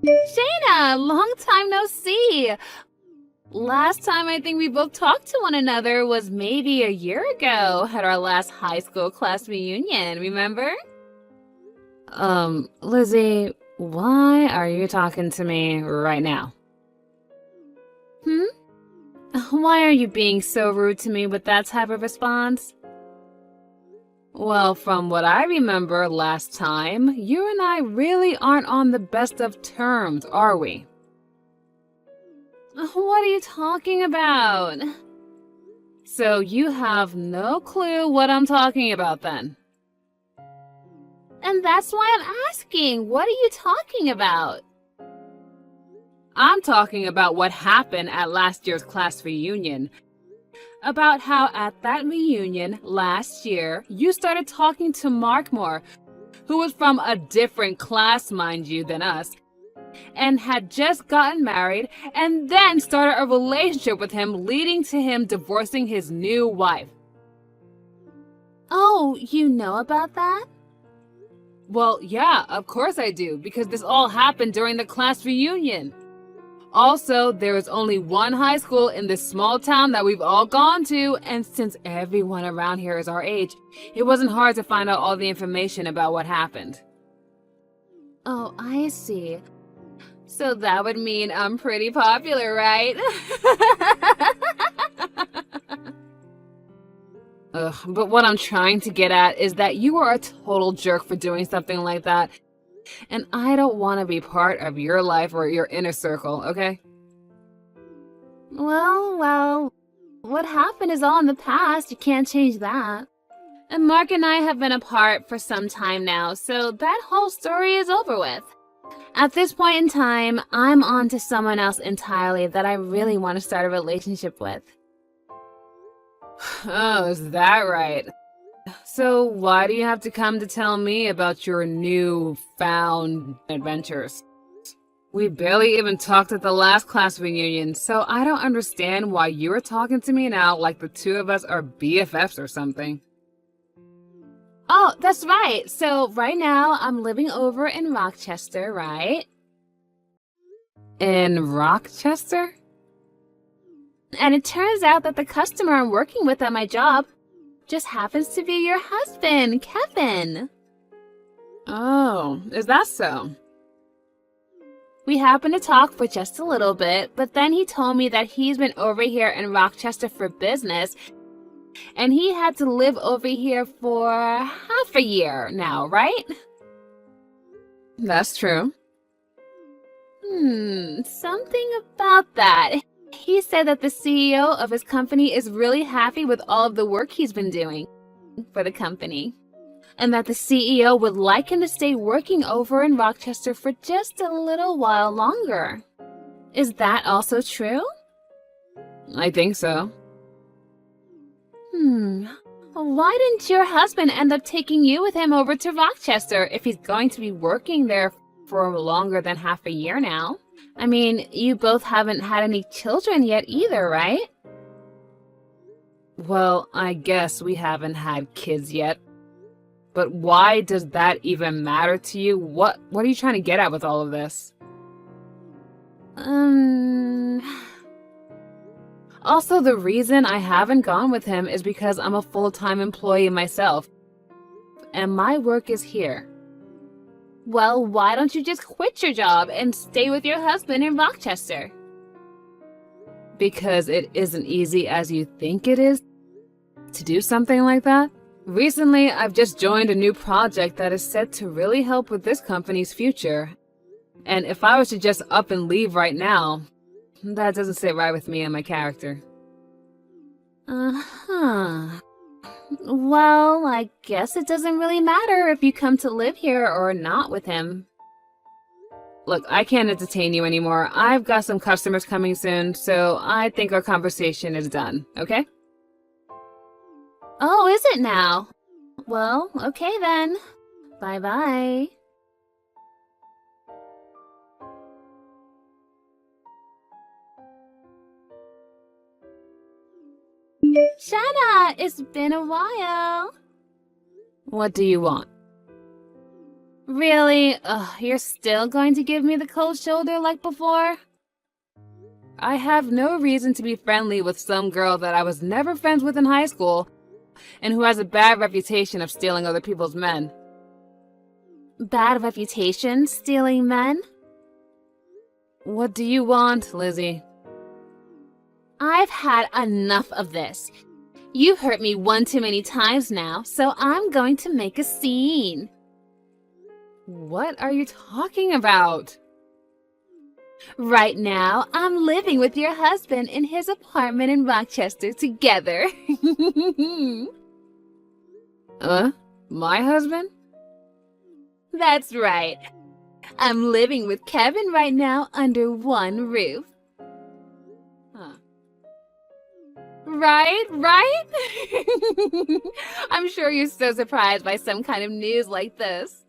Shayna, long time no see. Last time I think we both talked to one another was maybe a year ago at our last high school class reunion, remember? Lizzie, why are you talking to me right now? Hmm? Why are you being so rude to me with that type of response? Well, from what I remember last time, you and I really aren't on the best of terms, are we? What are you talking about? So you have no clue what I'm talking about then? And that's why I'm asking, what are you talking about? I'm talking about what happened at last year's class reunion. About how at that reunion last year, you started talking to Markmore, who was from a different class, mind you, than us, and had just gotten married and then started a relationship with him, leading to him divorcing his new wife. Oh, you know about that? Well, yeah, of course I do, because this all happened during the class reunion. Also, there is only one high school in this small town that we've all gone to, and since everyone around here is our age, it wasn't hard to find out all the information about what happened. Oh, I see. So that would mean I'm pretty popular, right? Ugh, but what I'm trying to get at is that you are a total jerk for doing something like that. And I don't want to be part of your life or your inner circle, okay? Well, what happened is all in the past. You can't change that. And Mark and I have been apart for some time now, so that whole story is over with. At this point in time, I'm on to someone else entirely that I really want to start a relationship with. Oh, is that right? So why do you have to come to tell me about your new-found adventures? We barely even talked at the last class reunion, so I don't understand why you're talking to me now like the two of us are BFFs or something. Oh, that's right. So right now I'm living over in Rochester, right? In Rochester? And it turns out that the customer I'm working with at my job just happens to be your husband, Kevin. Oh, is that so? We happened to talk for just a little bit, but then he told me that he's been over here in Rochester for business, and he had to live over here for half a year now, right? That's true. Something about that. He said that the CEO of his company is really happy with all of the work he's been doing for the company, and that the CEO would like him to stay working over in Rochester for just a little while longer. Is that also true? I think so. Why didn't your husband end up taking you with him over to Rochester if he's going to be working there for longer than half a year now? I mean, you both haven't had any children yet either, right? Well, I guess we haven't had kids yet. But why does that even matter to you? What are you trying to get at with all of this? Also, the reason I haven't gone with him is because I'm a full-time employee myself, and my work is here. Well, why don't you just quit your job and stay with your husband in Rochester? Because it isn't easy as you think it is to do something like that. Recently, I've just joined a new project that is set to really help with this company's future. And if I was to just up and leave right now, that doesn't sit right with me and my character. Well, I guess it doesn't really matter if you come to live here or not with him. Look, I can't entertain you anymore. I've got some customers coming soon, so I think our conversation is done, okay? Oh, is it now? Well, okay then. Bye-bye. Shanna, it's been a while. What do you want? Really? Ugh, you're still going to give me the cold shoulder like before? I have no reason to be friendly with some girl that I was never friends with in high school and who has a bad reputation of stealing other people's men. Bad reputation? Stealing men? What do you want, Lizzie? I've had enough of this. You've hurt me one too many times now, so I'm going to make a scene. What are you talking about? Right now, I'm living with your husband in his apartment in Rochester together. My husband? That's right. I'm living with Kevin right now under one roof. Huh. Right? I'm sure you're so surprised by some kind of news like this.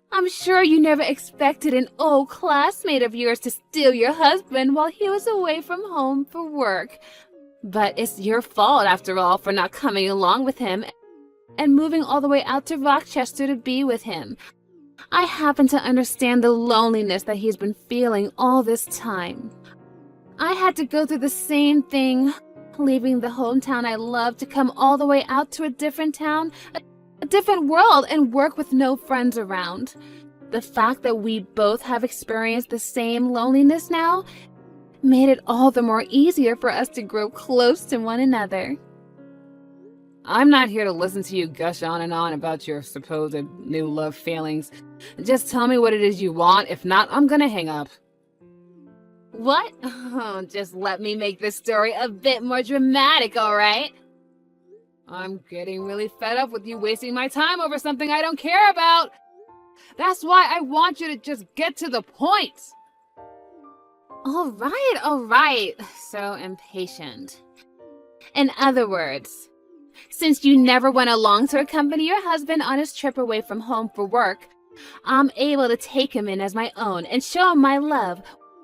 I'm sure you never expected an old classmate of yours to steal your husband while he was away from home for work. But it's your fault, after all, for not coming along with him and moving all the way out to Rochester to be with him. I happen to understand the loneliness that he's been feeling all this time. I had to go through the same thing, leaving the hometown I love to come all the way out to a different town, a different world, and work with no friends around. The fact that we both have experienced the same loneliness now made it all the more easier for us to grow close to one another. I'm not here to listen to you gush on and on about your supposed new love feelings. Just tell me what it is you want. If not, I'm gonna hang up. What? Oh, just let me make this story a bit more dramatic, all right? I'm getting really fed up with you wasting my time over something I don't care about. That's why I want you to just get to the point. All right. So impatient. In other words, since you never went along to accompany your husband on his trip away from home for work, I'm able to take him in as my own and show him my love,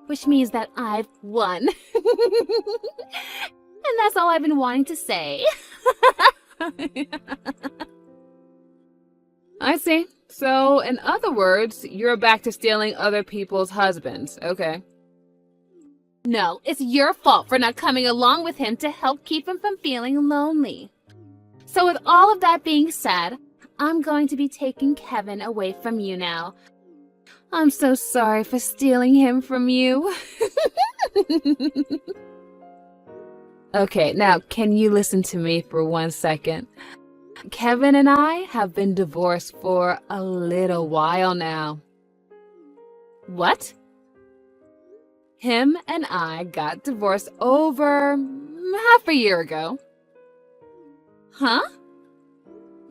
which means that I've won. And that's all I've been wanting to say. I see. So, in other words, you're back to stealing other people's husbands. Okay. No, it's your fault for not coming along with him to help keep him from feeling lonely. So with all of that being said, I'm going to be taking Kevin away from you now. I'm so sorry for stealing him from you. Okay, now can you listen to me for 1 second? Kevin and I have been divorced for a little while now. What? Him and I got divorced over half a year ago. Huh?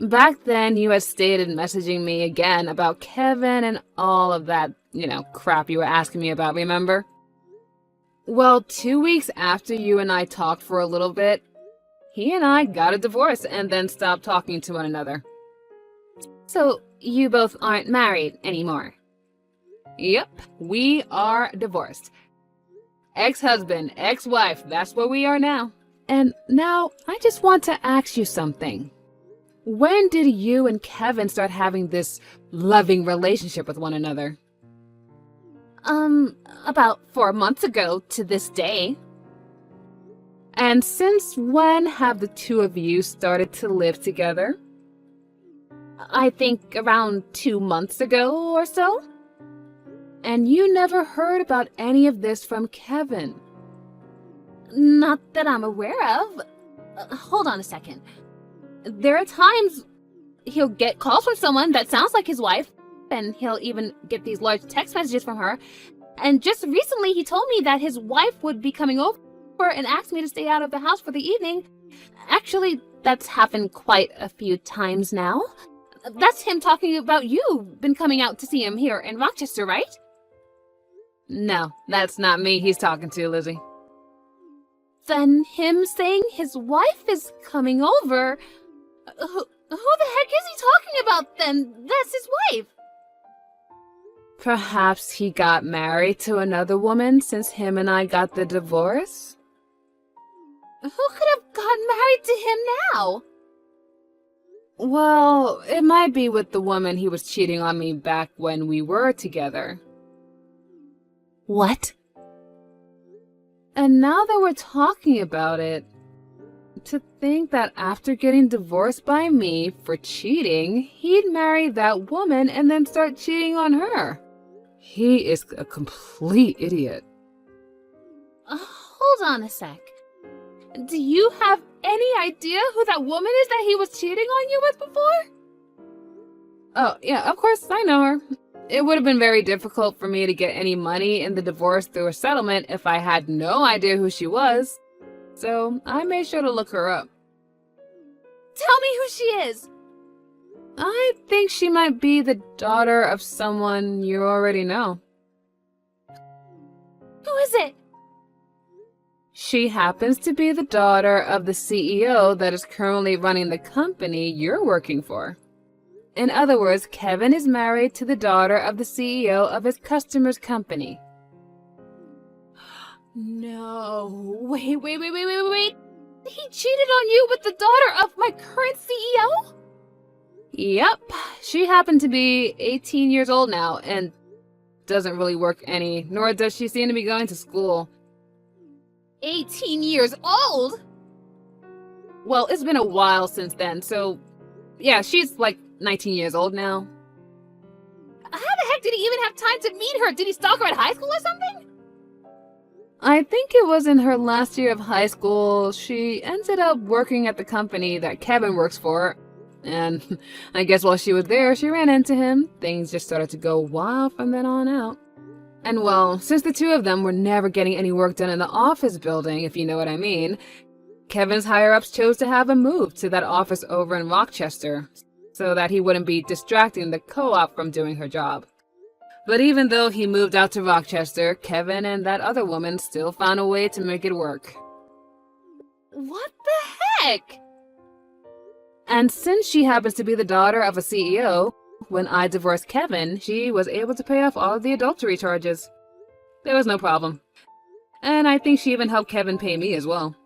Back then, you had stated messaging me again about Kevin and all of that, crap you were asking me about, remember? Well, 2 weeks after you and I talked for a little bit, he and I got a divorce and then stopped talking to one another. So, you both aren't married anymore? Yep, we are divorced. Ex-husband, ex-wife, that's where we are now. And now, I just want to ask you something. When did you and Kevin start having this loving relationship with one another? About 4 months ago to this day. And since when have the two of you started to live together? I think around 2 months ago or so. And you never heard about any of this from Kevin? Not that I'm aware of. Hold on a second. There are times he'll get calls from someone that sounds like his wife, and he'll even get these large text messages from her. And just recently he told me that his wife would be coming over and asked me to stay out of the house for the evening. Actually, that's happened quite a few times now. That's him talking about you been coming out to see him here in Rochester, right? No, that's not me he's talking to, Lizzie. Then him saying his wife is coming over... Who the heck is he talking about then? That's his wife. Perhaps he got married to another woman since him and I got the divorce? Who could have gotten married to him now? Well, it might be with the woman he was cheating on me back when we were together. What? And now that we're talking about it, to think that after getting divorced by me for cheating, he'd marry that woman and then start cheating on her. He is a complete idiot. Hold on a sec. Do you have any idea who that woman is that he was cheating on you with before? Oh, yeah, of course, I know her. It would have been very difficult for me to get any money in the divorce through a settlement if I had no idea who she was. So I made sure to look her up. Tell me who she is. I think she might be the daughter of someone you already know. Who is it? She happens to be the daughter of the CEO that is currently running the company you're working for. In other words, Kevin is married to the daughter of the CEO of his customer's company. No. Wait. He cheated on you with the daughter of my current CEO? Yep. She happened to be 18 years old now and doesn't really work any, nor does she seem to be going to school. 18 years old? Well, it's been a while since then, so yeah, she's like 19 years old now. How the heck did he even have time to meet her? Did he stalk her at high school or something? I think it was in her last year of high school. She ended up working at the company that Kevin works for. And I guess while she was there, she ran into him. Things just started to go wild from then on out. And well, since the two of them were never getting any work done in the office building, if you know what I mean, Kevin's higher-ups chose to have him move to that office over in Rochester so that he wouldn't be distracting the co-op from doing her job. But even though he moved out to Rochester, Kevin and that other woman still found a way to make it work. What the heck? And since she happens to be the daughter of a CEO, when I divorced Kevin, she was able to pay off all of the adultery charges. There was no problem. And I think she even helped Kevin pay me as well.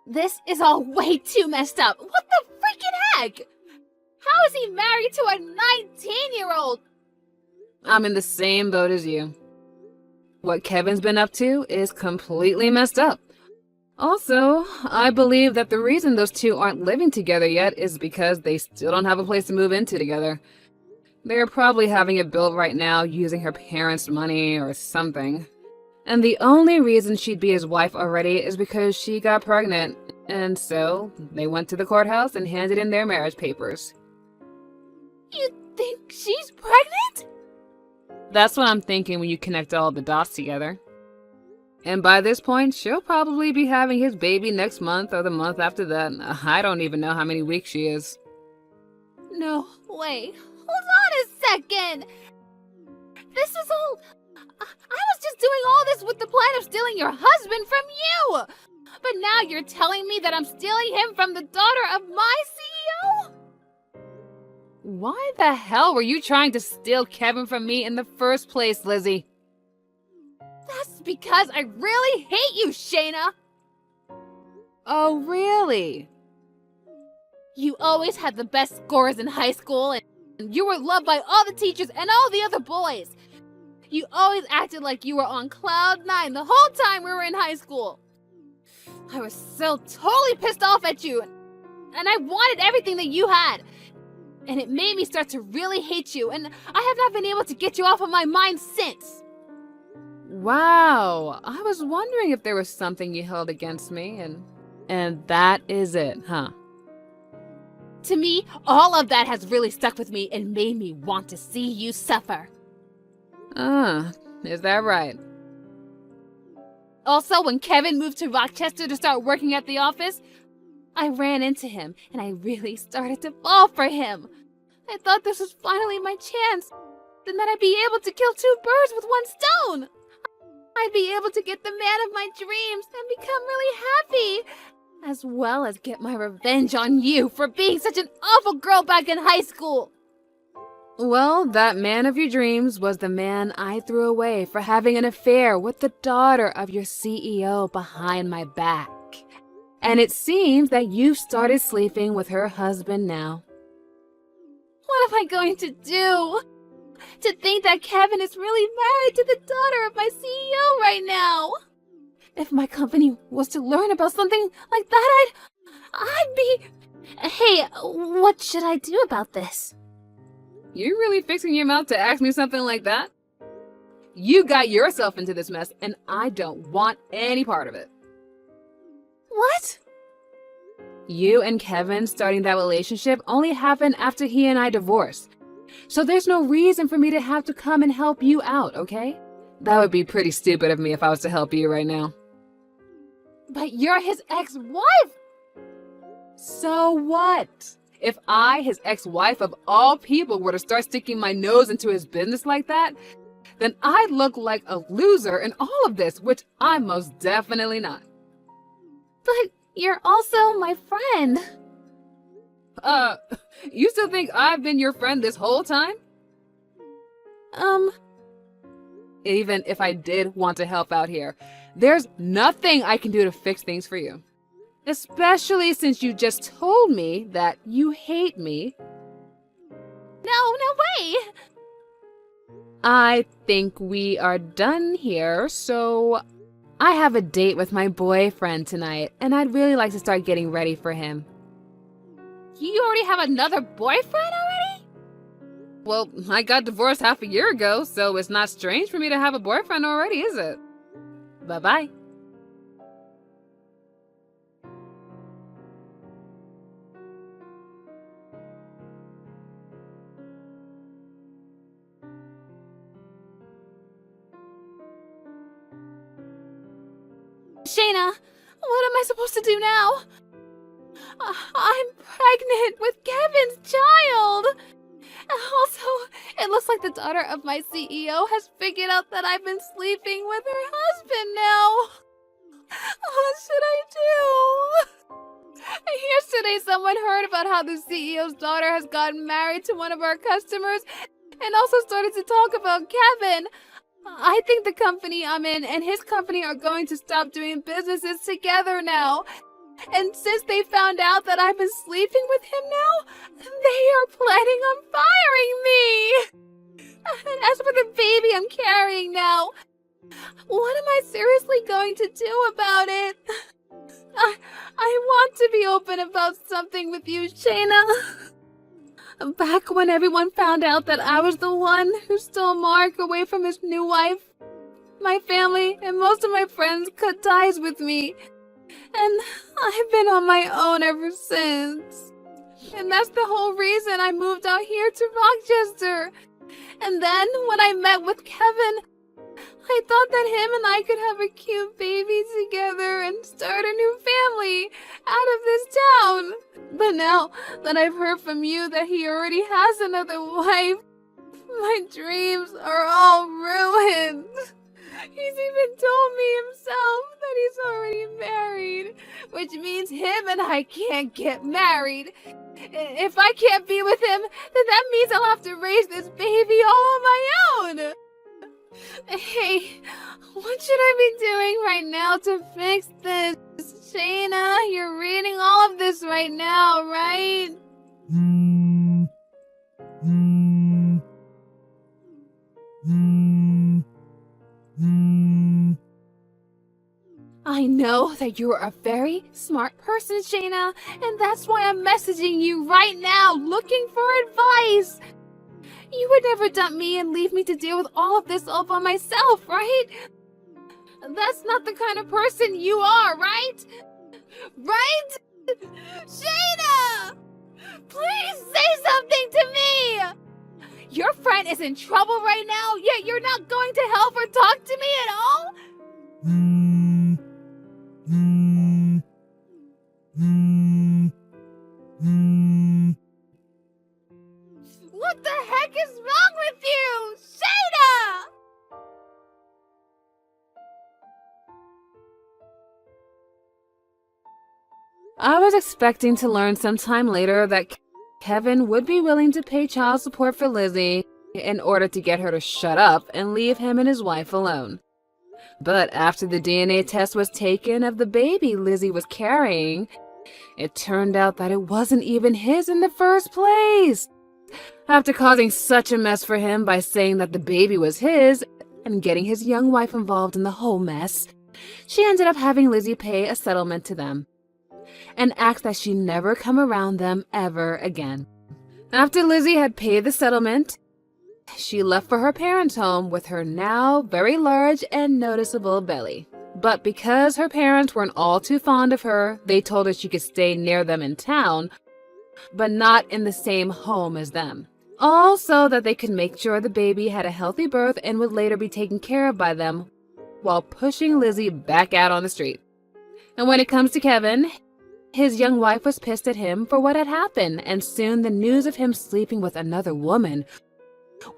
This is all way too messed up. What the freaking heck? How is he married to a 19-year-old? I'm in the same boat as you. What Kevin's been up to is completely messed up. Also, I believe that the reason those two aren't living together yet is because they still don't have a place to move into together. They're probably having it built right now using her parents' money or something. And the only reason she'd be his wife already is because she got pregnant. And so, they went to the courthouse and handed in their marriage papers. You think she's pregnant? That's what I'm thinking when you connect all the dots together. And by this point, she'll probably be having his baby next month or the month after that. I don't even know how many weeks she is. No, wait. Hold on a second. This is all... I was just doing all this with the plan of stealing your husband from you. But now you're telling me that I'm stealing him from the daughter of my CEO? Why the hell were you trying to steal Kevin from me in the first place, Lizzie? That's because I really hate you, Shayna. Oh, really? You always had the best scores in high school, and you were loved by all the teachers and all the other boys. You always acted like you were on cloud 9 the whole time we were in high school. I was so totally pissed off at you, and I wanted everything that you had. And it made me start to really hate you, and I have not been able to get you off of my mind since. Wow, I was wondering if there was something you held against me, and that is it, huh? To me, all of that has really stuck with me and made me want to see you suffer. Is that right? Also, when Kevin moved to Rochester to start working at the office, I ran into him, and I really started to fall for him. I thought this was finally my chance, and that I'd be able to kill 2 birds with 1 stone. I'd be able to get the man of my dreams and become really happy, as well as get my revenge on you for being such an awful girl back in high school. Well, that man of your dreams was the man I threw away for having an affair with the daughter of your CEO behind my back. And it seems that you've started sleeping with her husband now. What am I going to do? To think that Kevin is really married to the daughter of my CEO right now. If my company was to learn about something like that, I'd be... Hey, what should I do about this? You really fixing your mouth to ask me something like that? You got yourself into this mess, and I don't want any part of it. What? You and Kevin starting that relationship only happened after he and I divorced. So there's no reason for me to have to come and help you out, okay? That would be pretty stupid of me if I was to help you right now. But you're his ex-wife! So what? If I, his ex-wife of all people, were to start sticking my nose into his business like that, then I'd look like a loser in all of this, which I'm most definitely not. But you're also my friend. You still think I've been your friend this whole time? Even if I did want to help out here, there's nothing I can do to fix things for you. Especially since you just told me that you hate me. No way! I think we are done here, so I have a date with my boyfriend tonight, and I'd really like to start getting ready for him. You already have another boyfriend already? Well, I got divorced half a year ago, so it's not strange for me to have a boyfriend already, is it? Bye-bye. Shayna, what am I supposed to do now? I'm pregnant with Kevin's child! Also, it looks like the daughter of my CEO has figured out that I've been sleeping with her husband now. What should I do? Yesterday, someone heard about how the CEO's daughter has gotten married to one of our customers and also started to talk about Kevin. I think the company I'm in and his company are going to stop doing businesses together now. And since they found out that I've been sleeping with him now, they are planning on firing me. And as for the baby I'm carrying now, what am I seriously going to do about it? I want to be open about something with you, Shayna. Back when everyone found out that I was the one who stole Mark away from his new wife, my family and most of my friends cut ties with me. And I've been on my own ever since. And that's the whole reason I moved out here to Rochester. And then when I met with Kevin, I thought that him and I could have a cute baby together and start a new family out of this town. But now that I've heard from you that he already has another wife, my dreams are all ruined. He's even told me himself that he's already married, which means him and I can't get married. If I can't be with him, then that means I'll have to raise this baby all on my own. Hey, what should I be doing right now to fix this? Shayna, you're reading all of this right now, right? I know that you're a very smart person, Shayna, and that's why I'm messaging you right now, looking for advice. You would never dump me and leave me to deal with all of this all by myself, right? That's not the kind of person you are, right? Right? Shayna! Please say something to me! Your friend is in trouble right now, yet you're not going to help or talk to me at all? What the heck is wrong with you? Shayna! I was expecting to learn sometime later that Kevin would be willing to pay child support for Lizzie in order to get her to shut up and leave him and his wife alone. But after the DNA test was taken of the baby Lizzie was carrying, it turned out that it wasn't even his in the first place. After causing such a mess for him by saying that the baby was his and getting his young wife involved in the whole mess, she ended up having Lizzie pay a settlement to them and asked that she never come around them ever again. After Lizzie had paid the settlement, she left for her parents' home with her now very large and noticeable belly. But because her parents weren't all too fond of her, they told her she could stay near them in town, but not in the same home as them. All so that they could make sure the baby had a healthy birth and would later be taken care of by them while pushing Lizzie back out on the street. And when it comes to Kevin, his young wife was pissed at him for what had happened, and soon the news of him sleeping with another woman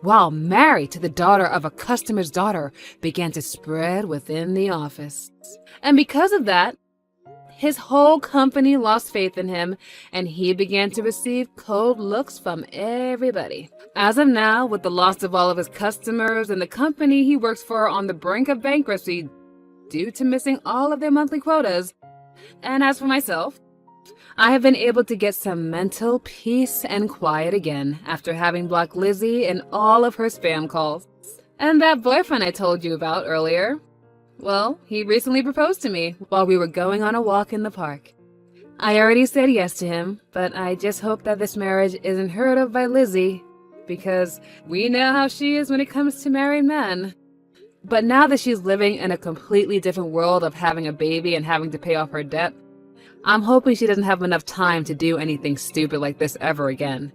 while married to the daughter of a customer's daughter began to spread within the office. And because of that, his whole company lost faith in him, and he began to receive cold looks from everybody. As of now, with the loss of all of his customers and the company he works for on the brink of bankruptcy due to missing all of their monthly quotas, and as for myself, I have been able to get some mental peace and quiet again after having blocked Lizzie and all of her spam calls. And that boyfriend I told you about earlier, well, he recently proposed to me while we were going on a walk in the park. I already said yes to him, but I just hope that this marriage isn't heard of by Lizzie, because we know how she is when it comes to married men. But now that she's living in a completely different world of having a baby and having to pay off her debt, I'm hoping she doesn't have enough time to do anything stupid like this ever again.